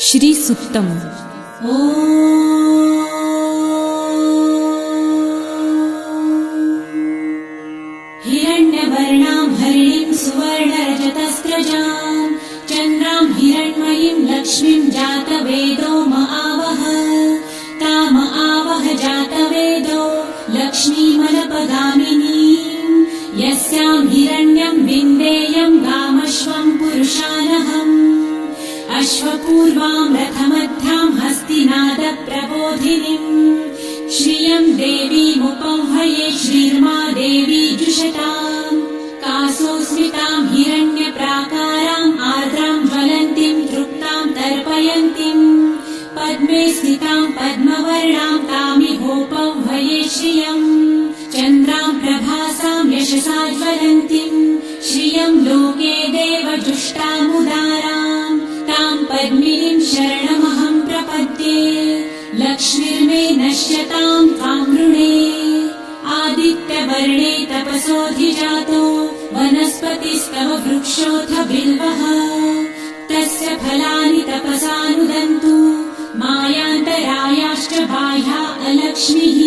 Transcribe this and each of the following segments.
श्रीसूक्तम्। हिरण्यवर्णां हरिणीं सुवर्णरजतस्रजां चन्द्रां हिरण्मयीं लक्ष्मीं जातवेदो महावह ताम आवह जातवेदो लक्ष्मीमनपगामिनीं यस्यां हिरण्यं विन्देयं गामश्वं पुरुषानहम् अश्वपूर्वां रथमध्यां हस्तिनादप्रबोधिनीं श्रियं देवीमुपह्वये श्रीर्मा देवी जुषताम् कासोऽस्मितां हिरण्यप्राकाराम् आर्द्रां ज्वलन्तीं तृप्तां तर्पयन्तीं पद्मे स्थितां पद्मवर्णां तामिहोपह्वये श्रियम् चन्द्रां प्रभासां यशसा ज्वलन्तीं श्रियं लोके देवजुष्टामुदाराम् तां पद्मिनीं शरणमहं प्रपद्ये लक्ष्मीर्मे नश्यतां त्वां वृणे आदित्यवर्णे तपसोऽधिजातो वनस्पतिस्तव वृक्षोऽथ बिल्वः तस्य फलानि तपसानुदन्तु मायान्तरायाश्च बाह्या अलक्ष्मीः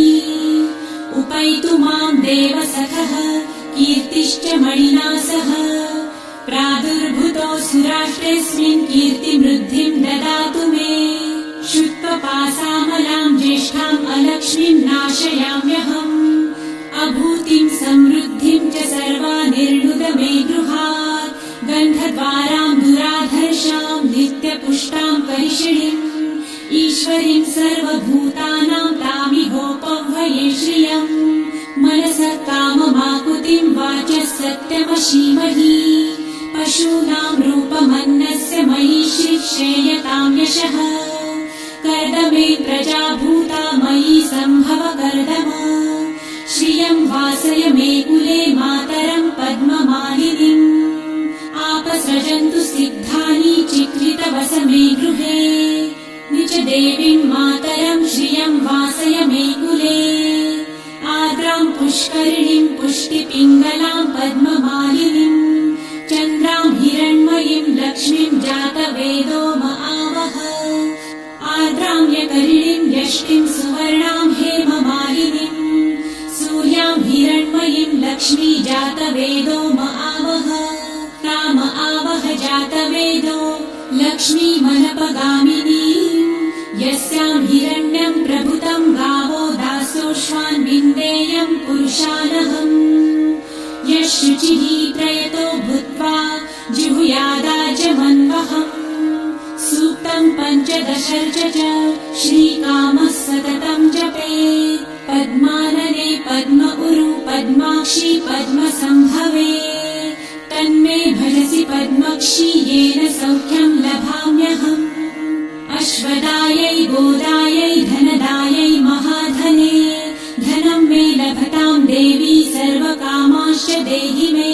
उपैतु मां देवसखः कीर्तिश्च मणिना सह प्रादुर्भूतोऽसुराष्ट्रेऽस्मिन् कीर्तिमृद्धिं ददातु मे शुत्वपासामलां ज्येष्ठाम् अलक्ष्मीं नाशयाम्यहम् अभूतिं समृद्धिं च सर्वानिर्णुद मे गृहात् गन्धद्वारां दुराधर्षां नित्यपुष्टां करिषिणीम् ईश्वरीं सर्वभूतानां तामिहोपह्वये श्रियम् मनसः काममाकुतिं वाचः सत्यमशीमहि पशूनां रूपमन्नस्य मयि श्रीक्षेयतां यशः कर्दमे प्रजाभूता मयि सम्भव कर्दम श्रियं वासय मे कुले मातरं पद्ममालिनीम् आपसृजन्तु सिद्धानि चिक्लितवस मे गृहे निज देवीं मातरं श्रियं वासय मे कुले आर्द्रां पुष्करिणीं पुष्टिपिङ्गलां पद्ममालिनीम् चन्द्रां हिरण्मयीं लक्ष्मीं जातवेदो महावह आर्द्रां यकरिणीं यष्टिं सुवर्णां हेममालिनीं सूर्यां हिरण्मयीं लक्ष्मी जातवेदो महावह ताम आवह जातवेदो लक्ष्मीमनपगामिनीं यस्यां हिरण्यं प्रभुतं गावो दासोऽश्वान् विन्देयं पुरुषानहम् यः शुचिः प्रयतो भूत्वा जिहुयादाजमन्वहम् सूक्तं पञ्चदशर्च च श्रीकामः सततं जपेत् पद्मानने पद्म उरु पद्माक्षी पद्मसम्भवे तन्मे भजसि पद्मक्षी येन सौख्यं लभाम्यहम् अश्वदायै गोदायै धनदायै महाधने धनं मे लभतां देवी सर्वकामाश्च देहि मे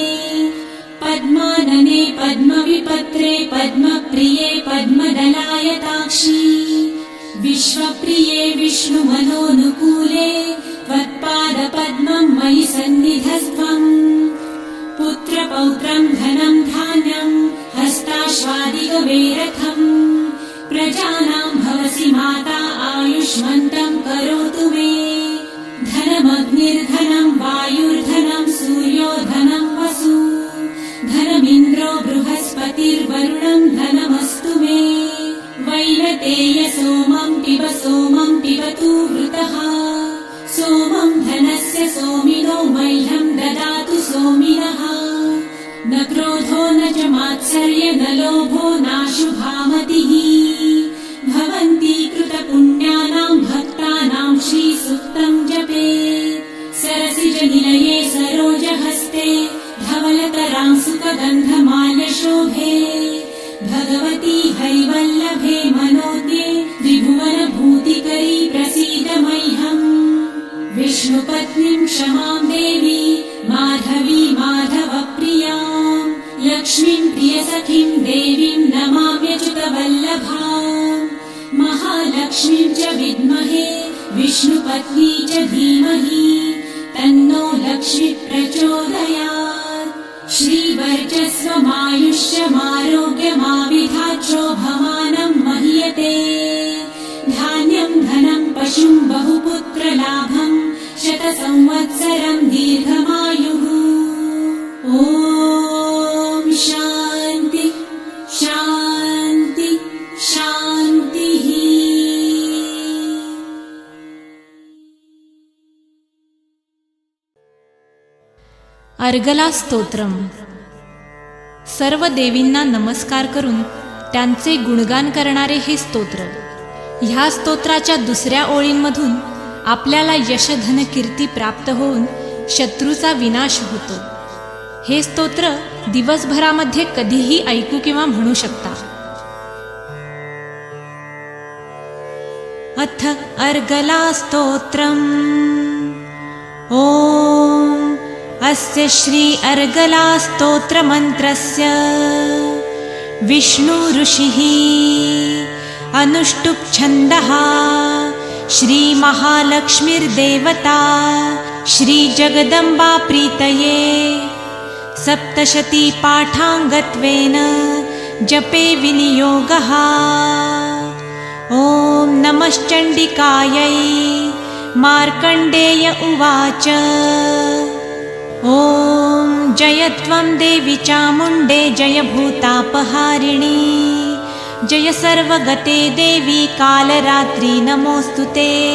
पद्मानने पद्मविपत्रे पद्मप्रिये पद्मदलायताक्षी विश्वप्रिये विष्णुमनोनुकूले त्वत्पादपद्मं मयि सन्निधस्त्वम् पुत्रपौत्रं धनं धान्यं हस्ताश्वादिगवेरथम् प्रजानां भवसि माता आयुष्मन्तं करोतु मे धनमग्निर्धनं वायुर्धनं सूर्यो धनं वसु धनमिन्द्रो बृहस्पतिर्वरुणं धनमस्तु मे वैनतेय सोमं पिबतु वृतः सोमं धनस्य सोमिनो मह्यं ददातु सोमिनः न क्रोधो न च मात्सर्य न लोभो नाशुभामतिः भवन्ति कृतपुण्यानां भक्तानां श्रीसूक्तं जपेत् सरसिजनिलये सरोजहस्ते धवलतरां सुखगन्धमाल्यशोभे भगवती हरिवल्लभे मनोज्ञे त्रिभुवनभूतिकरी प्रसीद मह्यम् विष्णुपत्नीं क्षमां देवी माधवी माधवप्रियां लक्ष्मीं प्रियसखीं देवीं नमाम्यच्युतवल्लभाम् महालक्ष्मीं च विद्महे विष्णुपत्नी च धीमहि तन्नो लक्ष्मी प्रचोदयात् श्रीवर्चस्वमायुष्यमारोग्यमाविधाच्छोभमानं महीयते। आयुष्युं बहुपुत्रलाभं शतसंवत्सरं दीर्घमायुः। ॐ शान्ति शान्ति शान्तिः। अर्गला स्तोत्रम. सर्व देवींना नमस्कार करून त्यांचे गुणगान करणारे हे स्तोत्र. ह्या स्तोत्राच्या दुसऱ्या ओळींमधून आपल्याला यशधन कीर्ती प्राप्त होऊन शत्रूचा विनाश होतो. हे स्तोत्र दिवसभरामध्ये कधीही ऐकू किंवा म्हणू शकता. अथ अर्गला स्तोत्रम्. ॐ अस्य श्री अर्गला स्तोत्रमन्त्रस्य विष्णु ऋषिः अनुष्टुप् छन्दः श्री महालक्ष्मीर्देवता श्री जगदम्बा प्रीतये सप्तशती पाठाङ्गत्वेन जपे विनियोगः. ॐ नमश्चण्डिकायै. मार्कण्डेय उवाच. ॐ जय त्वं देवी चामुण्डे जय भूतापहारिणी जय सर्वगते देवी कालरात्रि नमोऽस्तुते.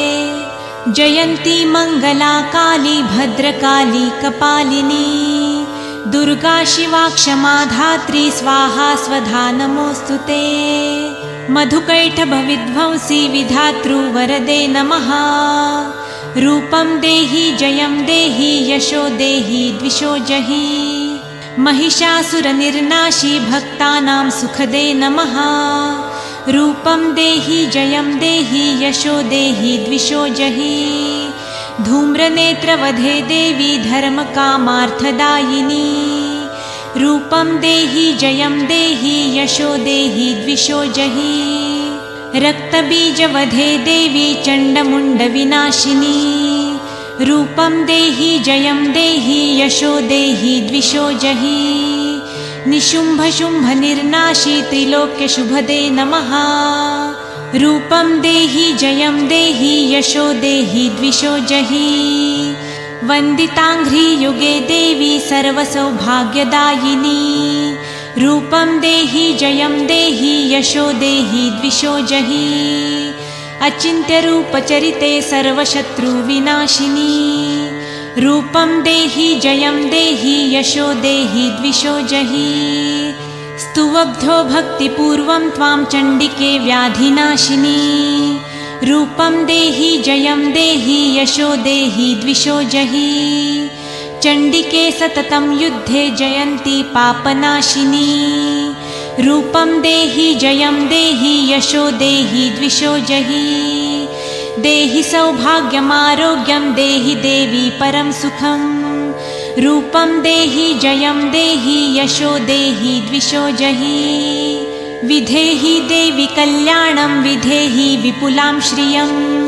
जयन्ती मङ्गला काली भद्रकाली कपालिनी दुर्गा शिवा क्षमा धात्री स्वाहा स्वधा नमोऽस्तुते. मधुकैटभविध्वंसी विधातृवरदे नमः. रूपं देहि जयं देहि यशो देहि द्विषो जहि. महिषासुरनिर्नाशी भक्तानां सुखदे नमः. रूपं देहि जयं देहि यशो देहि द्विषो जहि. धूम्रनेत्रवधे देवी धर्मकामार्थदायिनी. रूपं देहि जयं देहि यशो देहि द्विषो जहि. रक्तबीजवधे देवी चण्डमुण्डविनाशिनी. रूपं देहि जयं देहि यशो देहि द्विषो जहि. निशुम्भशुम्भनिर्नाशी त्रिलोक्यशुभदे नमः. रूपं देहि जयं देहि यशो देहि द्विषो जहि. वन्दिताङ्घ्रियुगे देवी सर्वसौभाग्यदायिनी. रूपं देहि जयं देहि यशो देहि द्विषो जहि. अचिन्त्यरूपचरिते सर्वशत्रुविनाशिनी. रूपं देहि जयं देहि यशो देहि द्विषो जहि. स्तुवब्धो भक्तिपूर्वं त्वां चण्डिके व्याधिनाशिनी. रूपं देहि जयं देहि यशो देहि द्विषो जहि. चण्डिके सततं युद्धे जयन्ती पापनाशिनी. रूपं देहि जयं देहि यशो देहि द्विषो जहि. देहि सौभाग्यमारोग्यं देहि देवी परं सुखं. रूपं देहि जयं देहि यशो देहि द्विषो जहि. विधेहि देवी कल्याणं विधेहि विपुलां श्रियं.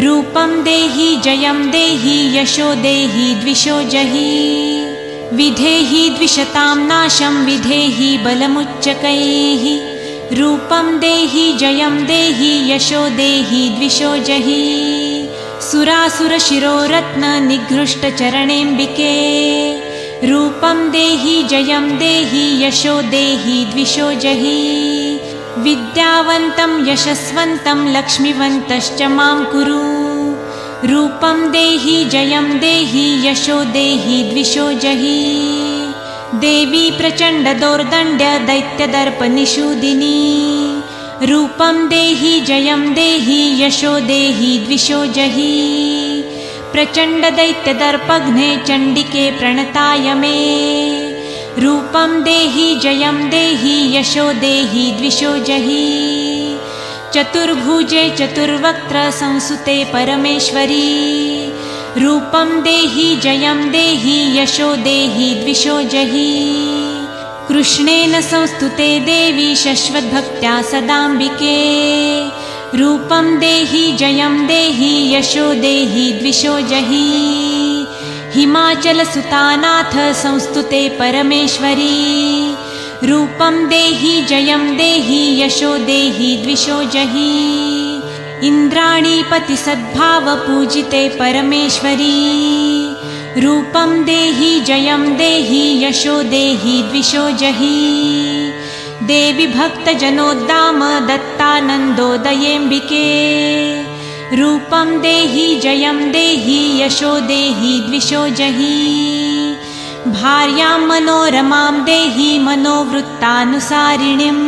रूपं देहि जयं देहि यशो देहि द्विषो जहि. विधेहि द्विषतां नाशं विधेहि बलमुच्चकैः. रूपं देहि जयं देहि यशो देहि द्विषो जहि. सुरासुरशिरोरत्ननिघृष्टचरणेऽम्बिके. रूपं देहि जयं देहि यशो देहि द्विषो जहि. विद्यावन्तं यशस्वन्तं लक्ष्मीवन्तश्च मां कुरु. रूपं देहि जयं देहि यशो देहि द्विषो जहि. देवी प्रचण्डदौर्दण्ड्य दैत्यदर्पनिषूदिनी. रूपं देहि जयं देहि यशो देहि द्विषो जहि. प्रचण्डदैत्यदर्पघ्ने चण्डिके प्रणताय मे. रूपं देहि जयं देहि यशो देहि द्विषो जहि. चतुर्भुजे चतुर्वक्त्र संसुते परमेश्वरी. रूपं देहि जयं देहि यशो देहि द्विषो जहि. कृष्णेन संस्तुते देवी शश्वद्भक्त्या सदाम्बिके. रूपं देहि जयं देहि यशो देहि द्विषो जहि. हिमाचलसुतानाथ संस्तुते परमेश्वरी. रूपं देहि जयं देहि यशो देहि द्विषो जहि. इन्द्राणीपति सद्भावपूजिते परमेश्वरी रूपं देहि जयं देहि यशो देहि द्विषो जहि देवी भक्तजनोद्दाम दत्तानन्दोदयेऽम्बिके रूपं देहि जयं देहि यशो देहि द्विषो जहि भार्यां मनोरमां देहि मनोवृत्तानुसारिणीं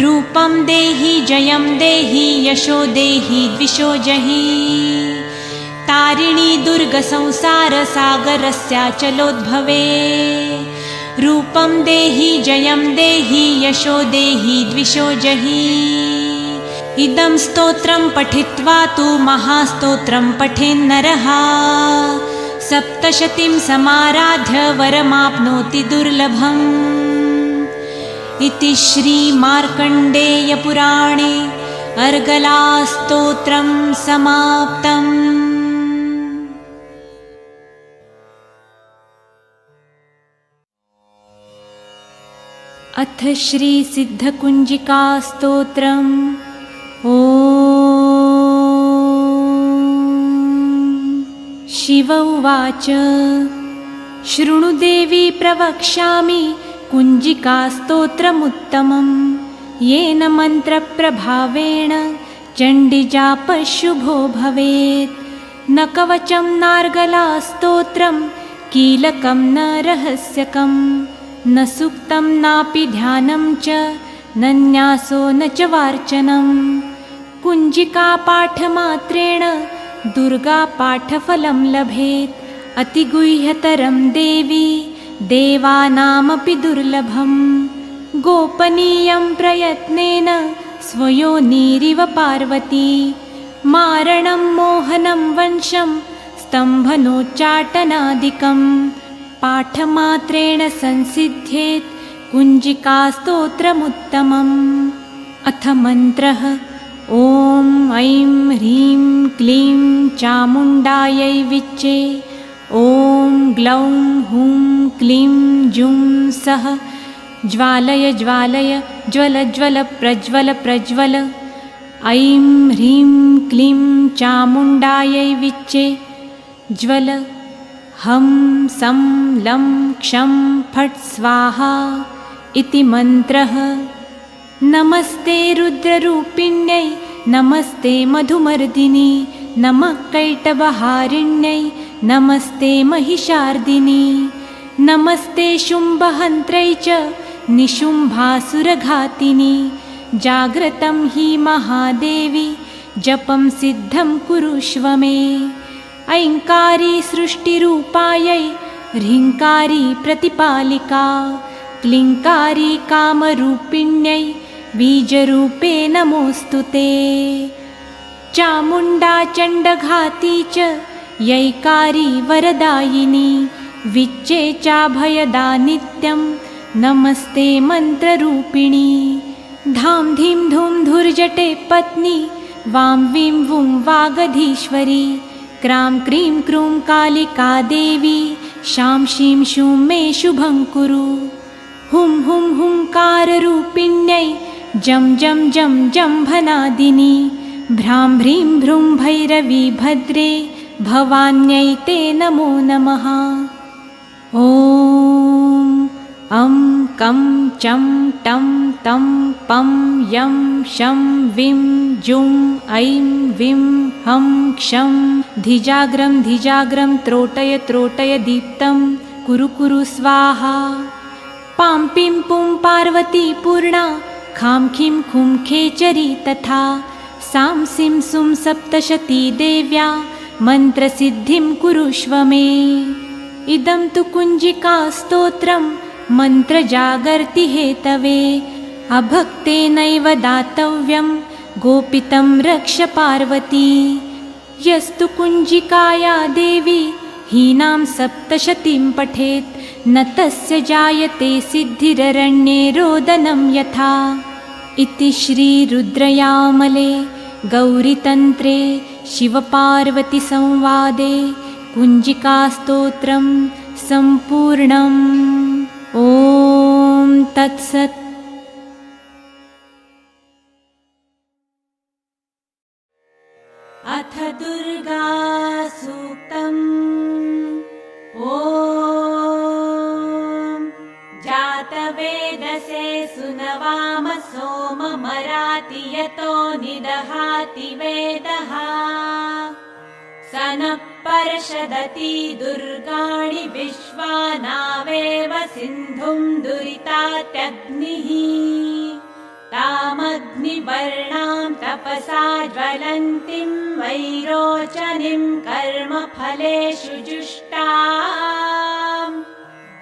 रूपं देहि जयं देहि यशो देहि द्विषो जहि तारिणी दुर्गसंसारसागरस्याचलोद्भवे रूपं देहि जयं देहि यशो देहि द्विषो जहि इदं स्तोत्रं पठित्वा तु महास्तोत्रं पठेन्नरः सप्तशतीं समाराध्य वरमाप्नोति दुर्लभम् इति श्रीमार्कण्डेयपुराणे अर्गलास्तोत्रं समाप्तम्। अथ श्रीसिद्धकुञ्जिकास्तोत्रम्। ॐ शिव उवाच शृणु देवी प्रवक्ष्यामि कुञ्जिकास्तोत्रमुत्तमं येन मन्त्रप्रभावेण चण्डीजापः शुभो भवेत्। न कवचं नार्गलास्तोत्रं कीलकं न रहस्यकं न सूक्तं नापि ध्यानं च न न्यासो न च वार्चनं कुञ्जिकापाठमात्रेण दुर्गापाठफलं लभेत्। अतिगुह्यतरं देवी देवानामपि दुर्लभं गोपनीयं प्रयत्नेन स्वयोनिरिव पार्वती मारणं मोहनं वंशं स्तम्भनोच्चाटनादिकं पाठमात्रेण संसिद्ध्येत् कुञ्जिकास्तोत्रमुत्तमम्। अथ मन्त्रः ॐ ऐं ह्रीं क्लीं चामुण्डायै विच्चे ॐ ग्लौं हुं क्लीं जुं सः ज्वालय ज्वालय ज्वल ज्वल प्रज्वल प्रज्वल ऐं ह्रीं क्लीं चामुण्डायै विच्चे ज्वल हं सं लं क्षं फट् स्वाहा इति मन्त्रः। नमस्ते रुद्ररूपिण्यै नमस्ते मधुमर्दिनी नमः कैटभहारिण्यै नमस्ते महिषार्दिनी नमस्ते शुम्भहन्त्रै च निशुम्भासुरघातिनी जाग्रतं हि महादेवी जपं सिद्धं कुरुष्व मे। ऐङ्कारी सृष्टिरूपायै ह्रीङ्कारी प्रतिपालिका क्लीङ्कारी कामरूपिण्यै बीजरूपे नमोऽस्तु ते। चामुण्डा चण्डघाती च यैकारी वरदायिनी विच्चे चाभयदा नित्यं नमस्ते मन्त्ररूपिणी। धां धीं धूं धुर्जटे पत्नी वां वीं वुं वागधीश्वरी क्रां क्रीं क्रूं कालिका देवी शां शीं शूं मे शुभं कुरु। हुं हुं हुंकाररूपिण्यै जं जं जं जम्भनादिनी भ्रां भ्रीं भ्रूं भैरवी भद्रे भवान्यै ते नमो नमः। ॐ अं कं चं टं तं पं यं शं विं जुं ऐं विं हं क्षं धिजाग्रं धिजाग्रं त्रोटय त्रोटय दीप्तं कुरु कुरु स्वाहा। पां पिं पुं पार्वती पूर्णा खां खीं खुं खेचरी तथा सां सिं सुं सप्तशती देव्या मन्त्रसिद्धिं कुरुष्व मे। इदं तु कुञ्जिकास्तोत्रं मन्त्रजागर्ति हेतवे अभक्तेनैव दातव्यं गोपितं रक्ष पार्वती। यस्तु कुञ्जिकाया देवी हीनां सप्तशतीं पठेत् न तस्य जायते सिद्धिररण्ये रोदनं यथा। इति श्रीरुद्रयामले गौरीतन्त्रे शिवपार्वतीसंवादे कुञ्जिकास्तोत्रं सम्पूर्णम्। ॐ तत्सत्। वेदसे सुनवाम सोममराति यतो निदहाति वेदः स नः पर्षदति दुर्गाणि विश्वानावेव सिन्धुं दुरितात्यग्निः तामग्निवर्णां तपसा ज्वलन्तीं वैरोचनीं कर्मफलेषु जुष्टाम्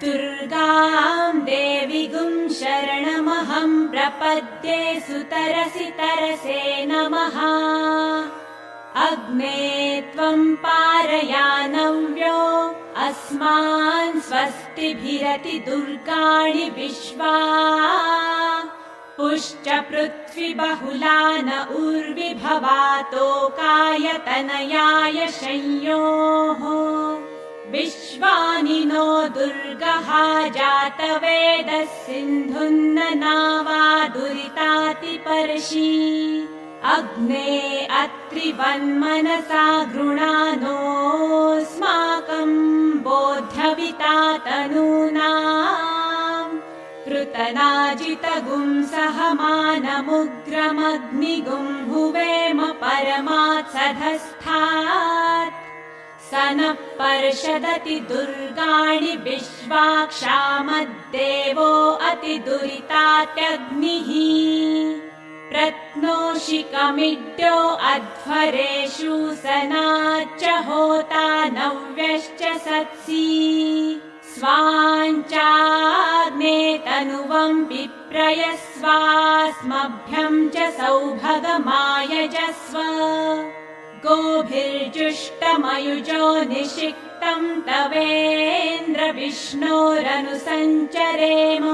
दुर्गां देवीगुं शरणमहं प्रपद्ये सुतरसि तरसे नमः अग्ने त्वं पारयानव्यो अस्मान् स्वस्तिभिरति दुर्गाणि विश्वा पुश्च पृथ्वी बहुला न उर्विभवातोकायतनयाय संयोः विश्वानि नो दुर्गः जातवेदः सिन्धुन्न नावा दुरितातिपर्षि अग्ने अत्रिवन्मनसा गृणानोऽस्माकं बोध्यविता तनूनाम् कृतनाजितगुं सहमानमुग्रमग्निगुं भुवेम परमात्सधस्थात् स नः पर्षदति दुर्गाणि विश्वाक्षामद्देवो अतिदुरितात्यग्निः प्रत्नोषिकमिड्यो अध्वरेषु सनाच्च होता नव्यश्च सत्सि स्वाञ्चाग्ने तनुवं विप्रयस्वास्मभ्यं च सौभगमायजस्व गोभिर्जुष्टमयुजो निषिक्तं तवेन्द्र विष्णोरनुसञ्चरेम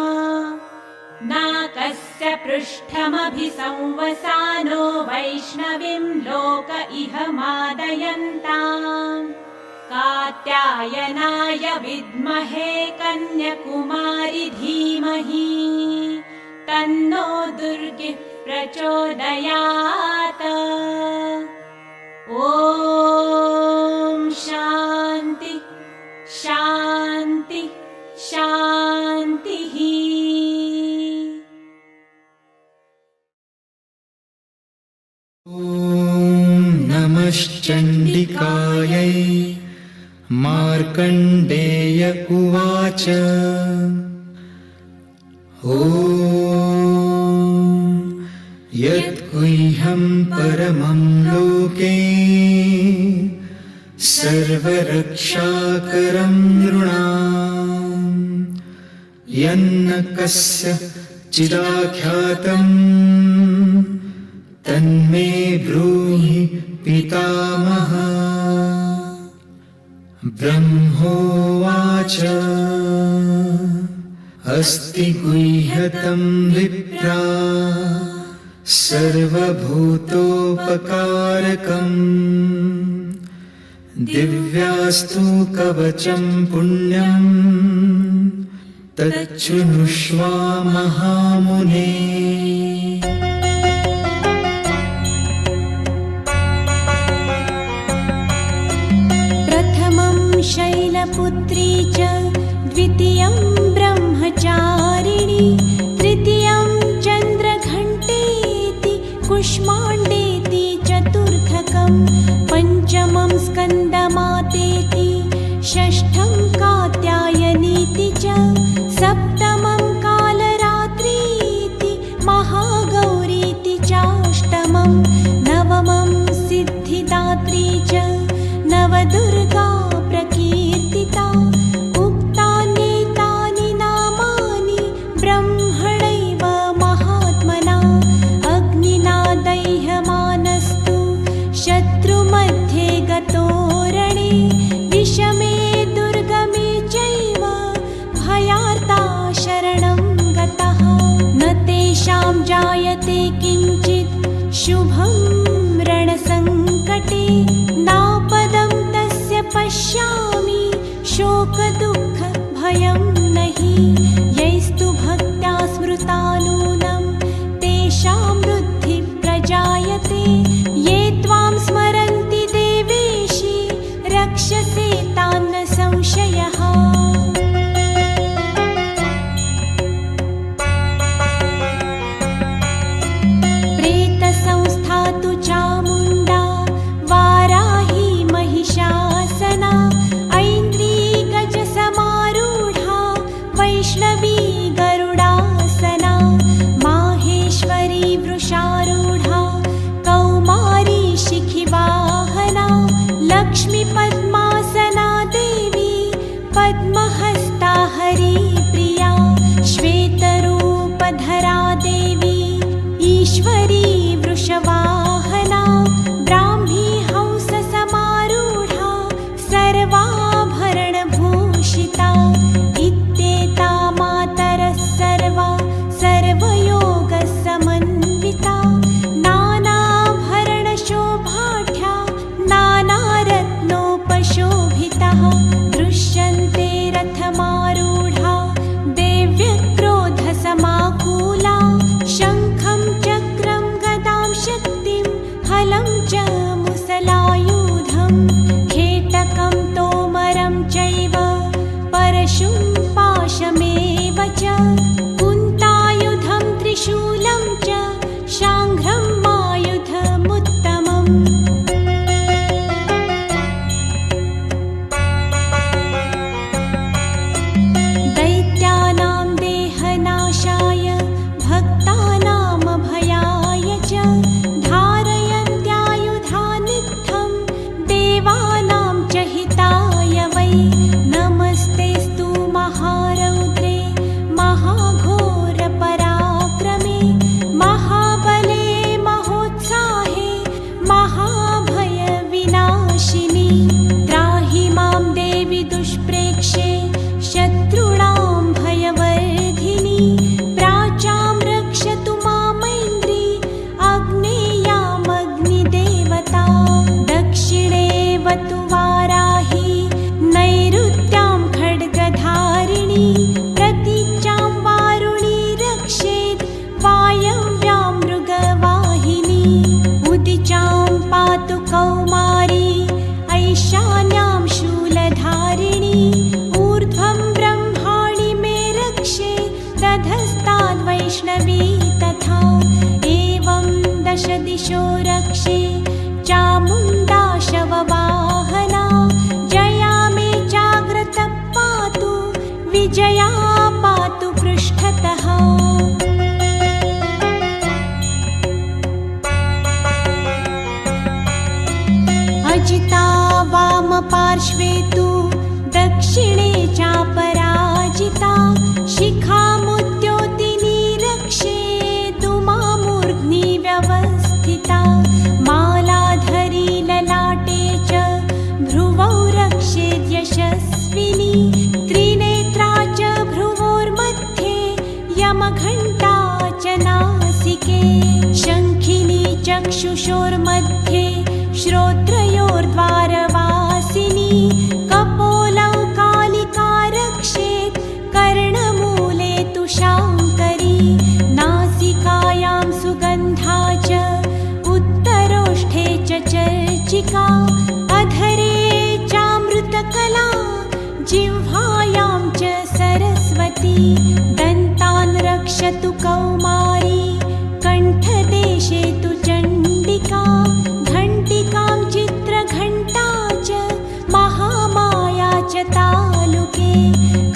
नाकस्य पृष्ठमभिसंवसानो वैष्णवीं लोक इह मादयन्ताम् कात्यायनाय विद्महे कन्याकुमारी धीमहि तन्नो दुर्गिः प्रचोदयात् ॐ शान्ति शान्ति शान्तिः ॐ नमश्चण्डिकायै मार्कण्डेय उवाच ॐ यद्गुह्यं परमं लोके सर्वरक्षाकरं नृणाम् यन्न कस्य चिदाख्यातम् तन्मे ब्रूहि पितामह ब्रह्मोवाच अस्ति गुह्यतं विप्रा सर्वभूतोपकारकम् दिव्यास्तु कवचं पुण्यं तच्छृणुष्व महामुने शैलपुत्री च द्वितीयं ब्रह्मचारिणी तृतीयं चन्द्रघण्टेति कुष्माण्डेति चतुर्थकं पञ्चमं स्कन्दमातेति षष्ठं कात्यायनीति च सप्तमं कालरात्रीति महागौरीति चाष्टमं नवमं सिद्धिदात्री च नवदुर्गा प्रकीर्तिता उक्तान्येतानि नामानि ब्रह्मणैव महात्मना अग्निना दह्यमानस्तु शत्रुमध्ये गतो रणे विषमे दुर्गमे चैव भयार्ता शरणं गतः न तेषां जायते किञ्चित् शुभं रणसङ्कटे नापदं तस्य पश्यामि शोकदुःख भयं नहि यैस्तु भक्त्या स्मृता नूनं तेषां वृद्धि प्रजायते ये त्वां स्मरन्ति देवेशि रक्षसे तान्न संशयः वैष्णवी तथा एवं दश दिशो रक्षे चामुण्डा शववाहना जया मे जाग्रत पातु विजया पातु पृष्ठतः अजिता वामपार्श्वे तु दक्षिणे चापराजिता शिखामुद्योतिनी रक्षे दुमामूर्ध्नि व्यवस्थिता मालाधरी ललाटे च भ्रुवौ रक्षेद्यशस्विनी त्रिनेत्रा च भ्रुवोर्मध्ये यमघण्टा च नासिके शङ्खिनी चक्षुषोर्मध्ये श्रोत्रयोर्द्वारवासिनी कपोलौ कालिका रक्षेत् कर्णमूले तु शाङ्करी नासिकायां सुगन्धा च उत्तरोष्ठे च चर्चिका अधरे चामृतकला जिह्वायां च सरस्वती दन्तान् रक्षतु कौमारी कण्ठदेशे तु चण्डिका घण्टिकां चित्रघण्टा च महामाया च तालुके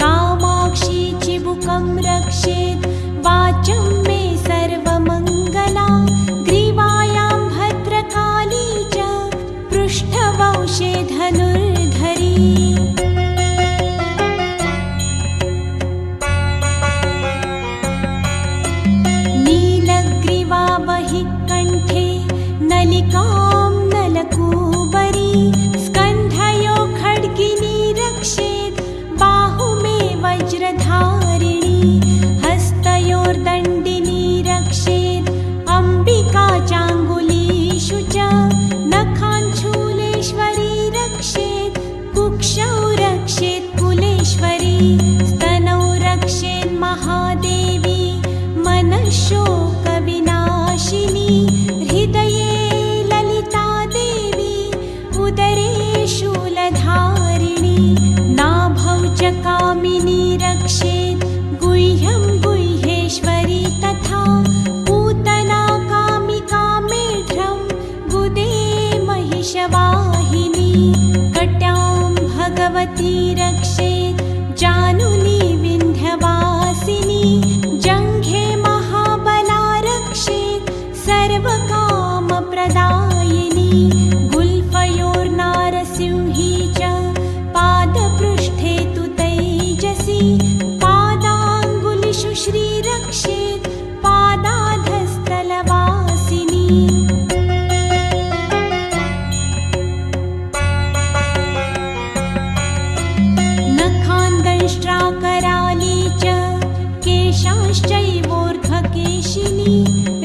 कामाक्षी चिबुकं रक्षेत् वाचं मे सर्वमङ्गला ग्रीवायां भद्रकाली च पृष्ठवंशे धनुर्धरी नीलग्रीवा बहिः कण्ठे नलिकां नलकूबरी स्कन्धयो खड्गिनी रक्षेत् बाहुमे वज्रधारिणी हस्तयोर्दण्डिनी रक्षेत् अम्बिका चाङ्गुलीषु च नखाञ्चूलेश्वरी रक्षेत् कुक्षौ रक्षेत् कुलेश्वरी स्तनौ रक्षेत् महादेवी मनःशोकविनाशिनी हृदये ललिता देवी उदरे शूलधारिणी नाभौ च कामिनी रक्षेत् गुह्यं गुह्येश्वरी तथा पूतना कामिका मेढ्रं गुदे महिषवाहिनी कट्यां भगवती रक्षेत् जानुनी विन्ध्यवासिनी जङ्घे महाबला रक्षेत् सर्वकामप्रदायिनी गुल्फयोर्नारसिंही च पादपृष्ठे तु तैजसी पादाङ्गुलिषु श्रीरक्षेत् पादाधस्थलवासिनी नखान्दंष्ट्राकराली च केशांश्चैवोर्ध्वकेशिनी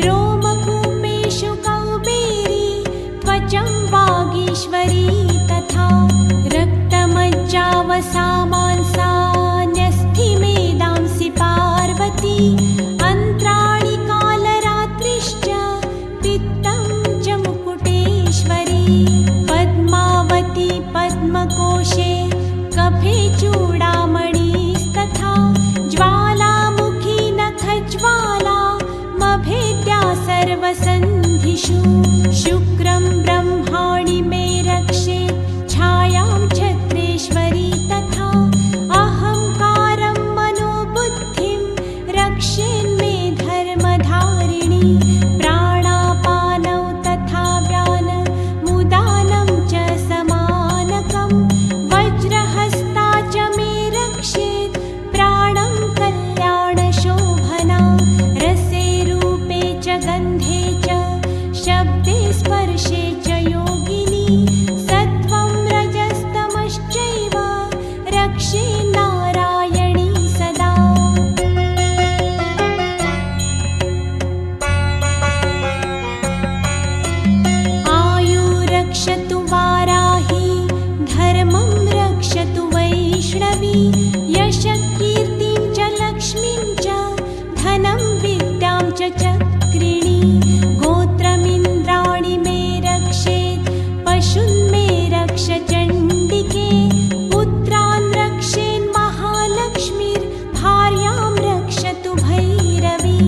रोमकूपेषु कौबेरी त्वचं वागीश्वरी तथा रक्तमज्जावसामांसान्यस्थिमेदांसि पार्वती अन्त्राणि कालरात्रिश्च पित्तं च मुकुटेश्वरी पद्मावती पद्मकोशे कफे चूडामणिस्तथा ज्वालामुखी नखज्वाला मभेद्या सर्वसन्धिषु शुक्रं ब्रह्माणि मे रक्षेत् छायां छत्रेश्वरी तथा अहङ्कारं मनोबुद्धिं रक्षेन्मे धर्मधारिणी प्राणापानौ तथा व्यानमुदानं च समानकं वज्रहस्ता च मे रक्षेत् प्राणं कल्याणशोभना रसे रूपे च गन्धे च शब्दे स्पर्शे च योगिनी सत्त्वं रजस्तमश्चैव रक्षे नारायणी सदा आयुरक्षतु वाराही धर्मं रक्षतु वैष्णवी यशकीर्तिं च लक्ष्मीं च धनं विद्यां च चक्रिणी गोत्रमिन्द्राणि मे रक्षेत् पशून् मे रक्ष चण्डिके पुत्रान् रक्षेन्महालक्ष्मीर्भार्यां रक्षतु भैरवी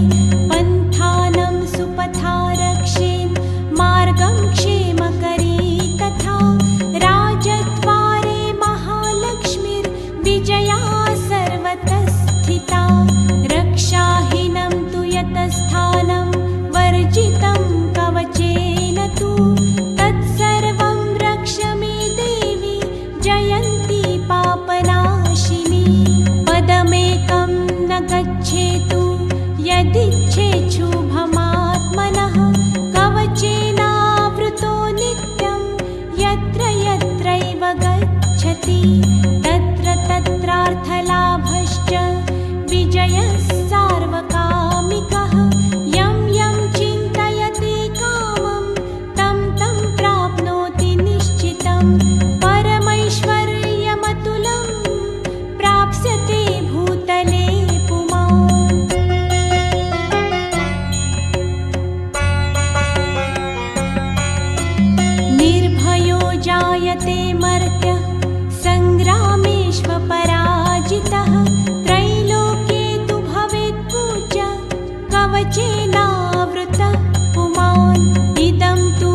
स्वस्थानं वर्जितं कवचेन तु तत्सर्वं रक्ष मे देवी जयन्ती पापनाशिनी पदमेकं न गच्छेतु यदिच्छेत् शुभमात्मनः कवचेनावृतो नित्यं यत्र यत्रैव गच्छति तत्र तत्रार्थलाभश्च विजयः सार्वकामिकः यं यं चिन्तयति कामं तं तं प्राप्नोति निश्चितं परमैश्वर्यमतुलं प्राप्स्यते भूतले पुमान् निर्भयो जायते मर्त्यः सङ्ग्रामेष्वपराजितः त्रैलोक्ये तु भवेत् पूज्यः कवचेनावृतः पुमान् इदं तु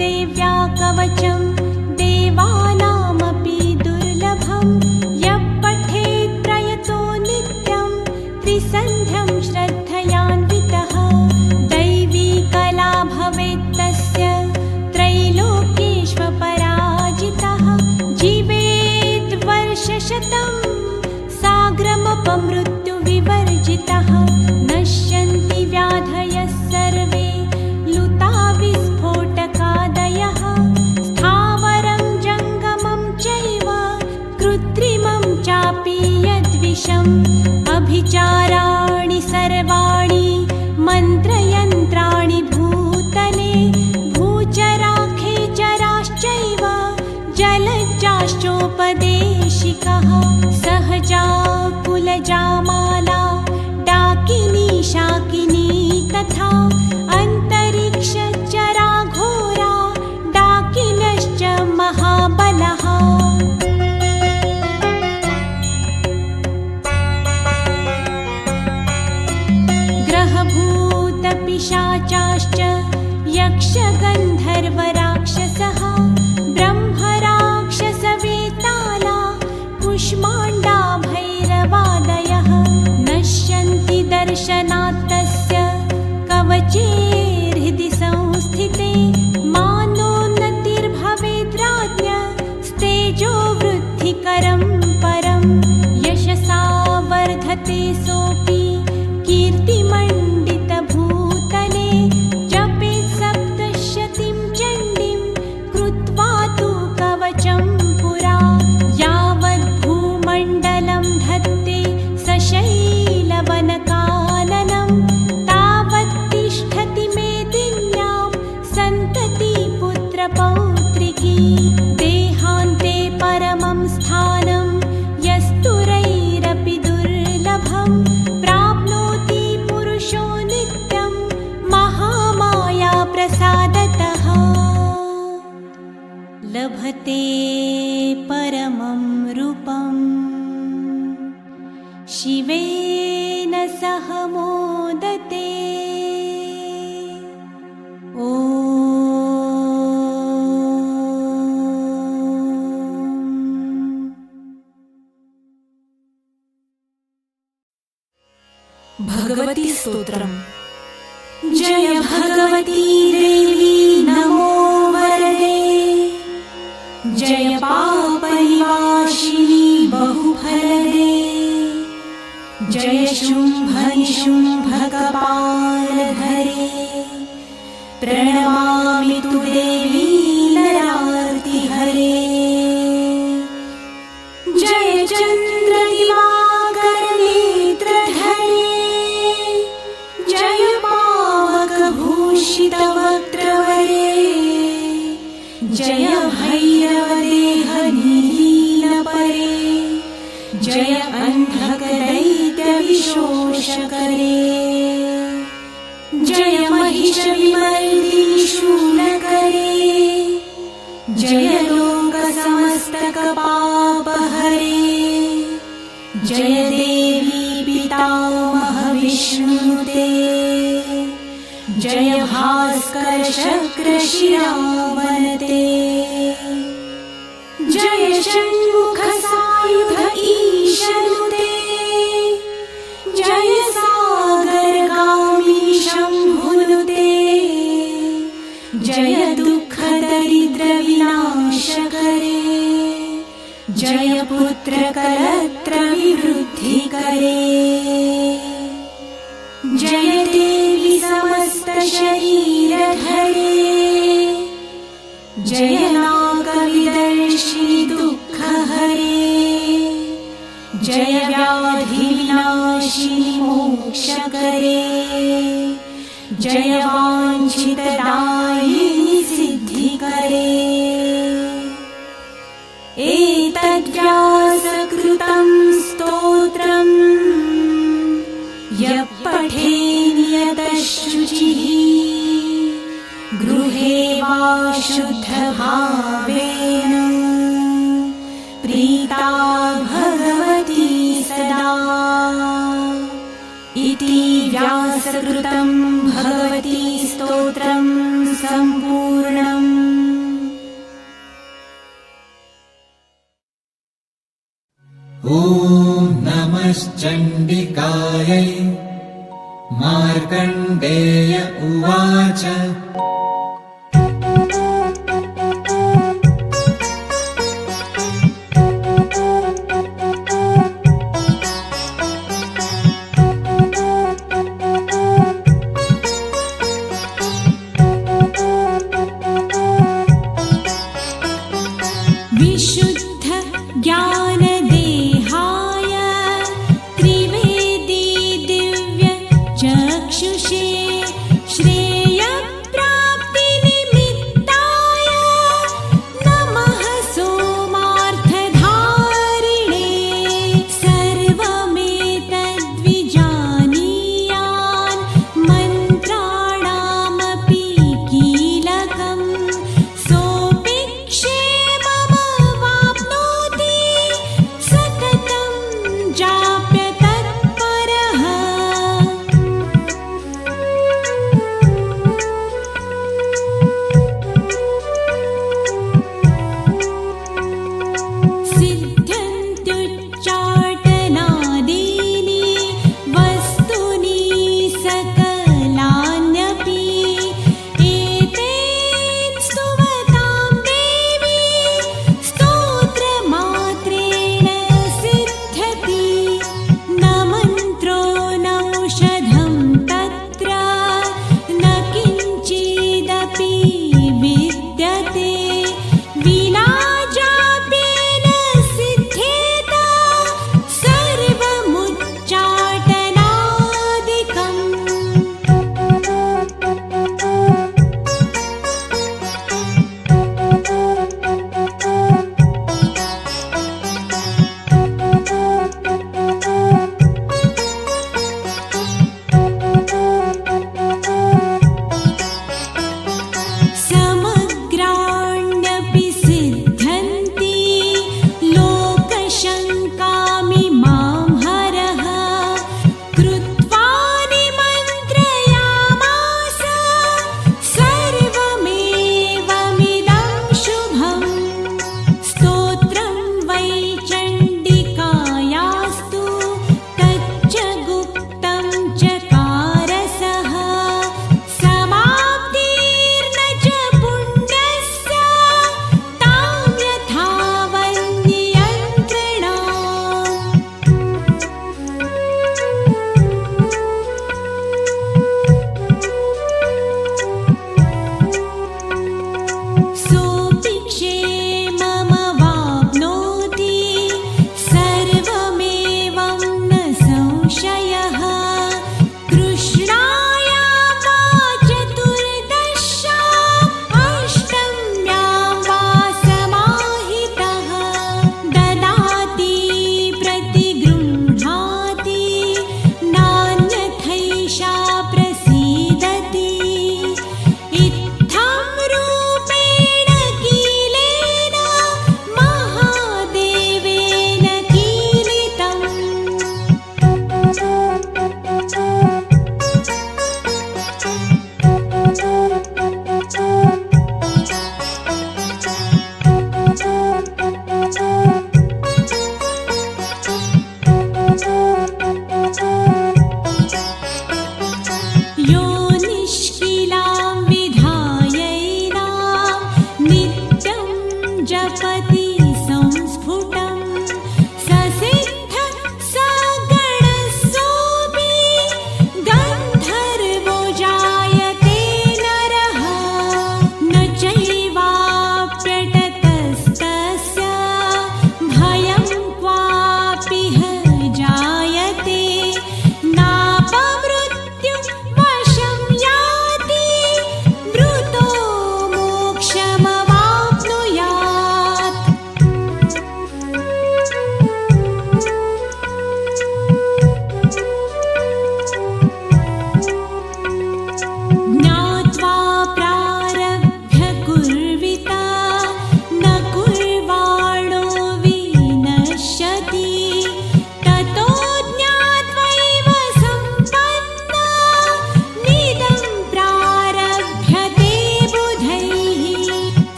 देव्या कवचं देवानामपि दुर्लभं यः पठेत् प्रयतो नित्यं त्रिसन्ध्यं श्रद्धयान्वितः दैवी कला भवेत् तस्य त्रैलोक्येष्वपराजितः जीवेत् वर्षशतं साग्रमपमृत्युविवर्जितः नश्यन्ति व्याधयः सर्वे लुता विस्फोटकादयः स्थावरं जङ्गमं चैव कृत्रिमं चापि यद्विषम् अभिचाराणि सर्वाणि मन्त्रयन्त्राणि भूतले भूचराखेचराश्चैव जलज्जाश्चोपदेशिकः सहजा कुलजामाला डाकिनी शाकिनी तथा अन्तरिक्षचरा घोरा डाकिनश्च महाबलः ग्रहभूतपिशाचाश्च यक्षगन्धर्वराक्षसः ब्रह्मराक्षसवेताला कुष्माण्डा भैरवादयः नश्यन्ति दर्शनात्तस्य कवचेर्हृदि संस्थिते मानोन्नतिर्भवेद् राज्ञस्तेजो वृद्धिकरं परं यशसा वर्धते सोऽपि कीर्तिमण्डितभूतले जपेत् सप्तशतीं चण्डीं कृत्वा तु कवचं पुरा यावद्भूमण्डलं धत्ते सशैलवनकाननं तावत् तिष्ठति मेदिन्यां सन्तति पुत्रपौत्रिकी देहान्ते परमं स्थानं यस्तुरैरपि दुर्लभं प्राप्नोति पुरुषो नित्यं महामाया प्रसादतः लभते परमं रूपं शिवेन सह मोदते ॐ भगवती स्तोत्रम् जय भगवती देवी नमो वरदे जय पापनिवासिनी बहुफलदे जय शुम्भनिशुम्भकपालधरे प्रणमामि तु देवी नरार्तिहरे जय चन्द्रदिवाकरनेत्रधरे जय पावकभूषितवक्त्रवरे जय भैरवदेहनीलपरे जय अन्धकदैत्यविशोषकरे जय महिषविमर्दिनि शूलकरे जय लोकसमस्तकपापहरे जय देवी पितामहविष्णुते जय भास्करशक्रशिरावनते जय षण्मुखसायुध ईशनुते जय सागरगामिनि शम्भुनुते जय दुःखदरिद्रविनाशकरे जय पुत्रकलत्रविवृद्धिकरे जय देवि समस्तशरीरधरे जय नागविदर्शिनि दुःखहरे जय व्याधिविनाशिनि मोक्षकरे जय वाञ्छितदायिनि सिद्धिकरे एतद्व्यासकृतं स्तोत्रम् यः पठेन्यतः शुचिः गृहे वा शुद्धभावेन प्रीता भगवती सदा इति व्यासकृतं भगवती स्तोत्रं सम्पूर्णम्। ॐ नमश्चण्डिकायै मार्कण्डेय उवाच विशुद्ध ज्ञानदेहाय त्रिवेदी दिव्य चक्षुषे श्रेयप्राप्तिनिमित्ताय नमः सोमार्थधारिणे सर्वमेतद्विजानीयान् मन्त्राणामपि कीलकम् सोऽपि क्षेममवाप्नोति सततं जाप्य तत्परः।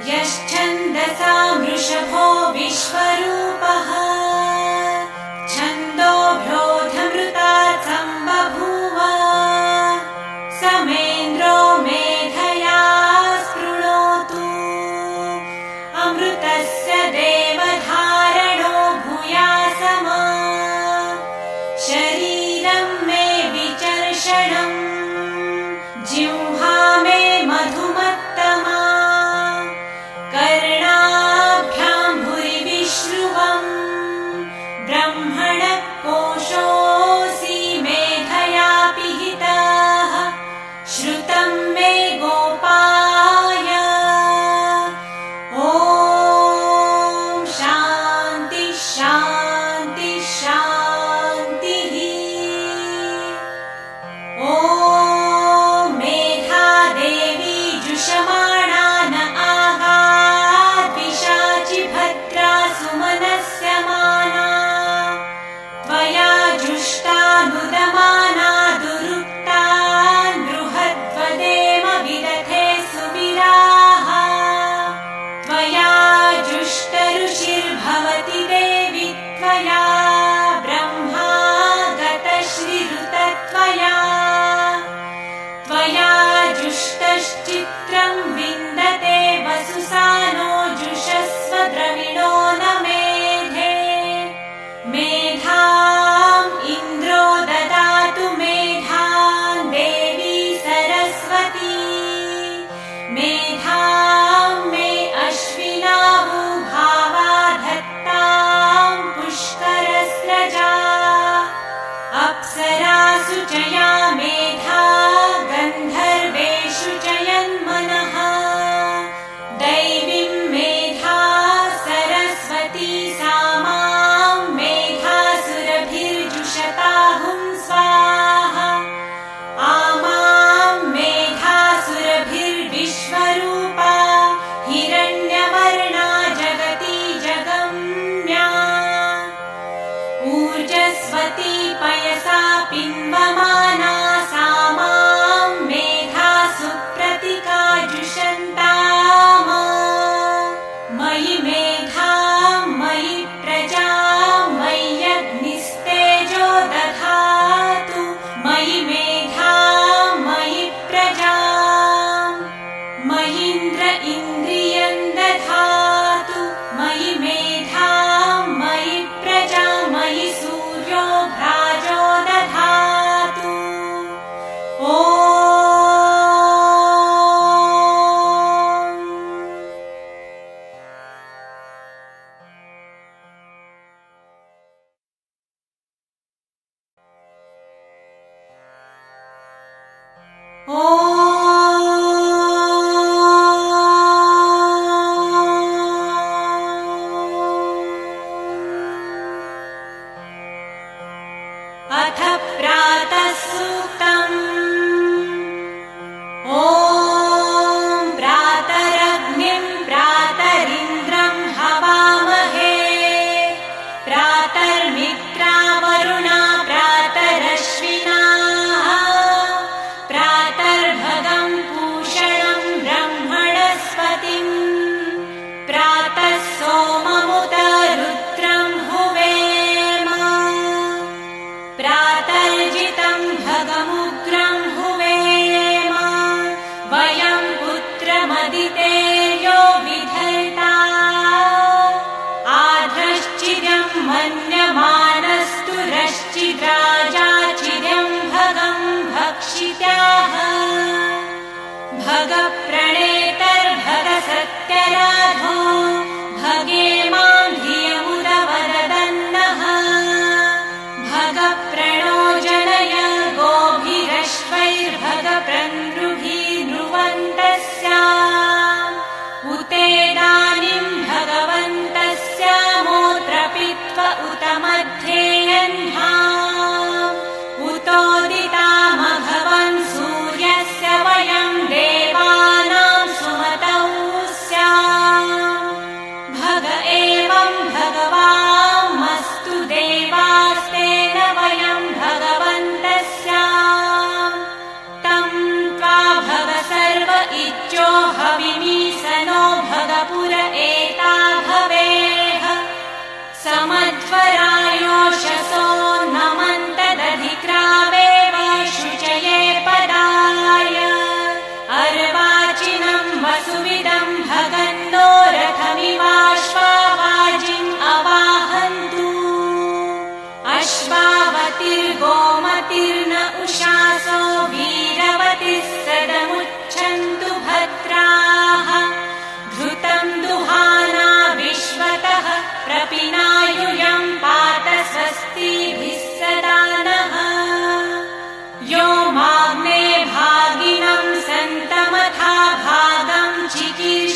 यश्छन्दसा वृषभो विश्वरूपः छन्दोभ्योऽधमृतात् सम्बभूव समेन्द्रो मेधया स्पृणोतु अमृतस्य देवधारणो भूयासमा शरीरं मे विचर्षणम् जिह्वा मे मधुमत्तमा कर्णाभ्यां भुरि विश्रुवम्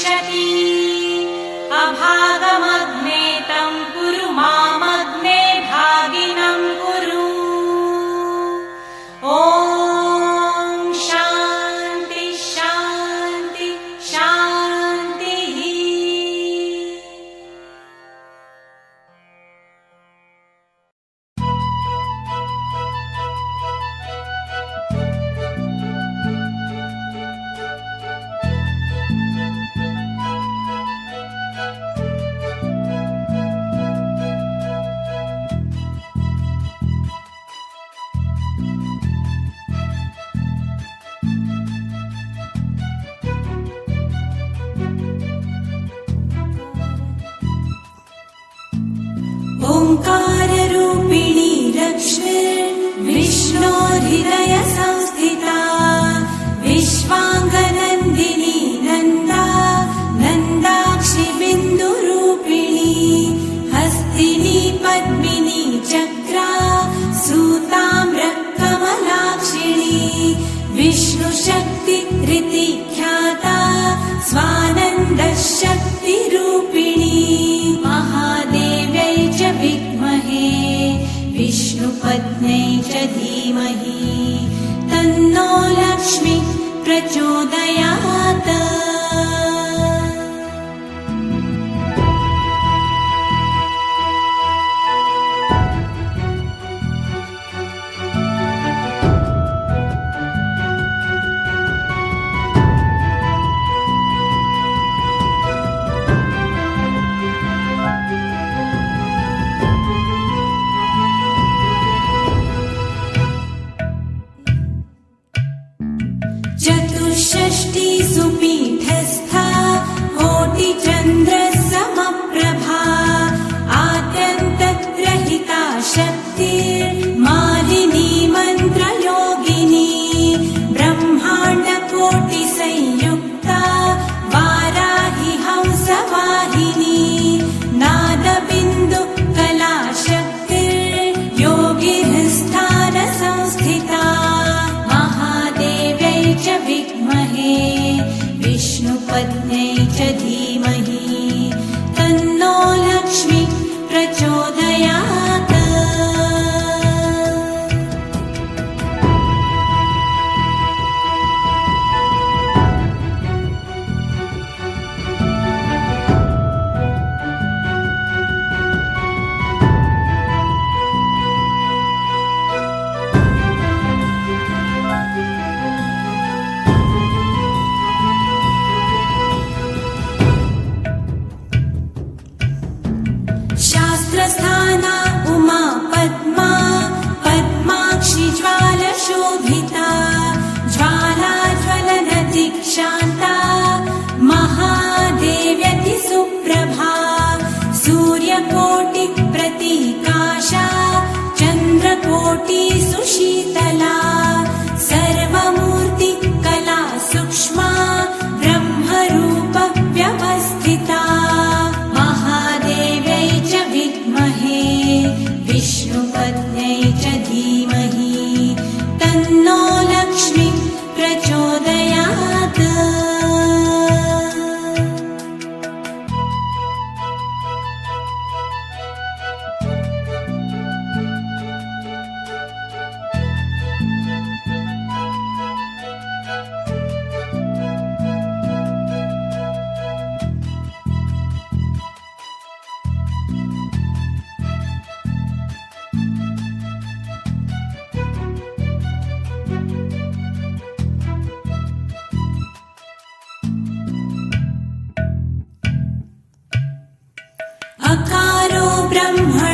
गच्छति अभागमग्ने तं कुरु मामग्ने भागिनं कुरु ॐ शान्ति शान्ति शान्तिः ओङ्काररूपिणी लक्ष्मीर्विष्णोर्हृदय संस्थिता विश्वाङ्गनन्दिनी नन्दा नन्दाक्षि बिन्दुरूपिणी हस्तिनी पद्मिनी चक्रा सूताम्रकमलाक्षिणी विष्णुशक्ति ख्याता स्वानन्दशक्तिरूपिणी महादेव्यै च विद्महे विष्णुपत्न्यै च धीमहि तन्नो लक्ष्मी प्रचोदयात् चतुष्षष्टि सुपीठस्था कोटिचन्द्रसमप्रभा आद्यन्तरहिता शक्तिर्मालिनी मन्त्रयोगिनी ब्रह्माण्डकोटिसंयुक्ता वाराहि हंसवाहिनी नादबिन्दुकलाशक्तिर्योगिस्थानसंस्थिता च विद्महे विष्णुपत्न्यै च धीमहि तन्नो लक्ष्मी प्रचोदयात् शास्त्रस्थाना उमा पद्मा पद्माक्षि ज्वालशोभिता ज्वालाज्वलनदीक्षान्ता महादेव्यति सुप्रभा सूर्यकोटिप्रतीकाशा चन्द्रकोटि सुशीतला सर्वमूर्तिकला सूक्ष्मा ब्रह्मरूप व्यवस्थिता महादेव्यै च विद्महे विष्णुपत्न्यै च धीमहि तन्नो लक्ष्मी प्रचोदयात् अकारो ब्रह्मण